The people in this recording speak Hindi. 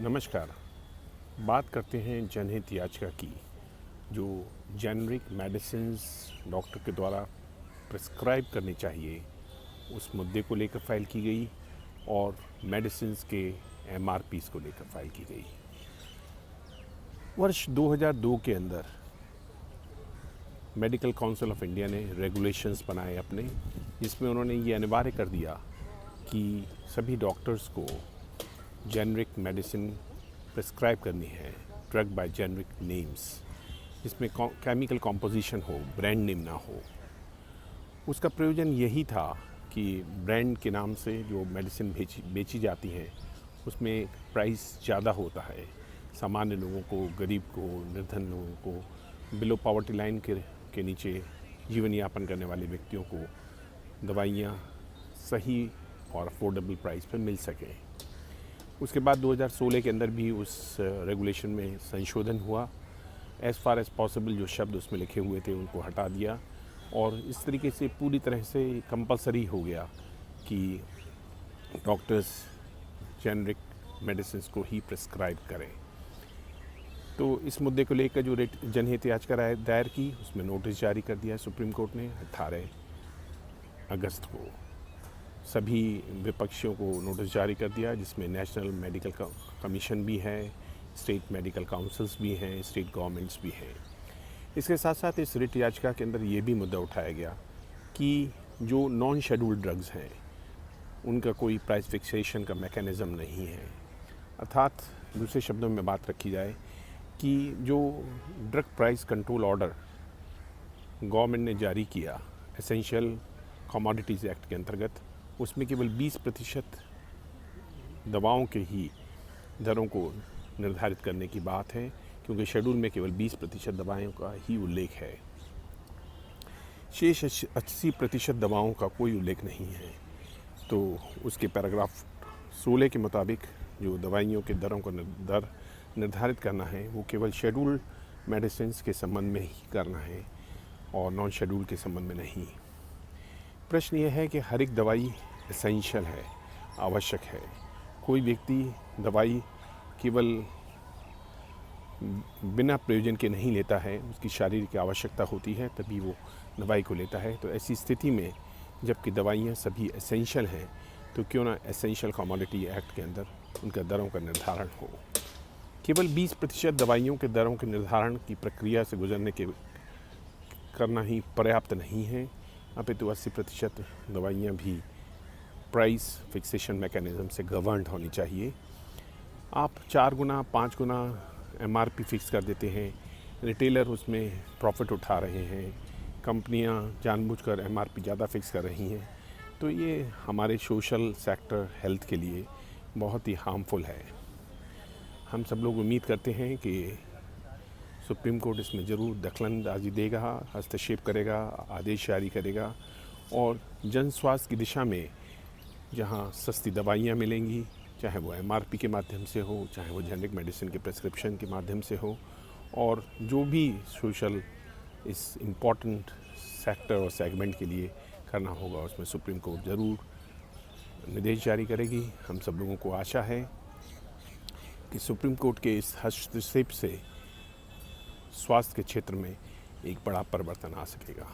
नमस्कार। बात करते हैं जनहित याचिका की, जो जेनरिक मेडिसिन्स डॉक्टर के द्वारा प्रिस्क्राइब करनी चाहिए, उस मुद्दे को लेकर फ़ाइल की गई और मेडिसिन्स के एमआरपीज़ को लेकर फ़ाइल की गई। वर्ष 2002 के अंदर मेडिकल काउंसिल ऑफ इंडिया ने रेगुलेशंस बनाए अपने, जिसमें उन्होंने ये अनिवार्य कर दिया कि सभी डॉक्टर्स को जेनरिक मेडिसिन प्रिस्क्राइब करनी है, ड्रग बाय जेनरिक नेम्स, जिसमें केमिकल कॉम्पोजिशन हो, ब्रांड नेम ना हो। उसका प्रयोजन यही था कि ब्रांड के नाम से जो मेडिसिन बेची जाती हैं उसमें प्राइस ज़्यादा होता है। सामान्य लोगों को, गरीब को, निर्धन लोगों को, बिलो पॉवर्टी लाइन के नीचे जीवन यापन करने वाले व्यक्तियों को दवाइयाँ सही और अफोर्डेबल प्राइस पर मिल सकें। उसके बाद 2016 के अंदर भी उस रेगुलेशन में संशोधन हुआ। एज़ फार एज़ पॉसिबल जो शब्द उसमें लिखे हुए थे उनको हटा दिया और इस तरीके से पूरी तरह से कंपलसरी हो गया कि डॉक्टर्स जेनरिक मेडिसिन को ही प्रिस्क्राइब करें। तो इस मुद्दे को लेकर जो जनहित याचिका दायर की, उसमें नोटिस जारी कर दिया सुप्रीम कोर्ट ने 18 अगस्त को। सभी विपक्षियों को नोटिस जारी कर दिया, जिसमें नेशनल मेडिकल कमीशन भी है, स्टेट मेडिकल काउंसिल्स भी हैं, स्टेट गवर्नमेंट्स भी हैं। इसके साथ साथ इस रिट याचिका के अंदर ये भी मुद्दा उठाया गया कि जो नॉन शेड्यूल्ड ड्रग्स हैं उनका कोई प्राइस फिक्सेशन का मैकेनिज़्म नहीं है। अर्थात दूसरे शब्दों में बात रखी जाए कि जो drug price control order government ने जारी किया एसेंशियल कमोडिटीज़ एक्ट के अंतर्गत, उसमें केवल 20% दवाओं के ही दरों को निर्धारित करने की बात है, क्योंकि शेड्यूल में केवल 20% दवाओं का ही उल्लेख है। शेष 80% दवाओं का कोई उल्लेख नहीं है। तो उसके पैराग्राफ 16 के मुताबिक जो दवाइयों के दरों को दर निर्धारित करना है वो केवल शेड्यूल मेडिसिन के संबंध में ही करना है और नॉन शेड्यूल के संबंध में नहीं। प्रश्न यह है कि हर एक दवाई एसेंशियल है, आवश्यक है। कोई व्यक्ति दवाई केवल बिना प्रयोजन के नहीं लेता है, उसकी शारीरिक आवश्यकता होती है तभी वो दवाई को लेता है। तो ऐसी स्थिति में जबकि दवाइयाँ सभी एसेंशियल हैं, तो क्यों ना एसेंशियल कमोडिटी एक्ट के अंदर उनका दरों का निर्धारण हो। केवल 20% दवाइयों के दरों के निर्धारण की प्रक्रिया से गुजरने के करना ही पर्याप्त नहीं है, अपितु 80% दवाइयाँ भी प्राइस फिक्सेशन मैकेनिज़्म से गवर्नड होनी चाहिए। आप 4 गुना 5 गुना एमआरपी फिक्स कर देते हैं, रिटेलर उसमें प्रॉफिट उठा रहे हैं, कंपनियां जानबूझकर एमआरपी ज़्यादा फिक्स कर रही हैं, तो ये हमारे सोशल सेक्टर हेल्थ के लिए बहुत ही हार्मफुल है। हम सब लोग उम्मीद करते हैं कि सुप्रीम कोर्ट इसमें ज़रूर दखलंदाजी देगा, हस्तक्षेप करेगा, आदेश जारी करेगा और जन स्वास्थ्य की दिशा में जहां सस्ती दवाइयां मिलेंगी, चाहे वो एमआरपी के माध्यम से हो, चाहे वो जेनरिक मेडिसिन के प्रिस्क्रिप्शन के माध्यम से हो, और जो भी सोशल इस इम्पॉर्टेंट सेक्टर और सेगमेंट के लिए करना होगा उसमें सुप्रीम कोर्ट ज़रूर निर्देश जारी करेगी। हम सब लोगों को आशा है कि सुप्रीम कोर्ट के इस हस्तक्षेप से स्वास्थ्य के क्षेत्र में एक बड़ा परिवर्तन आ सकेगा।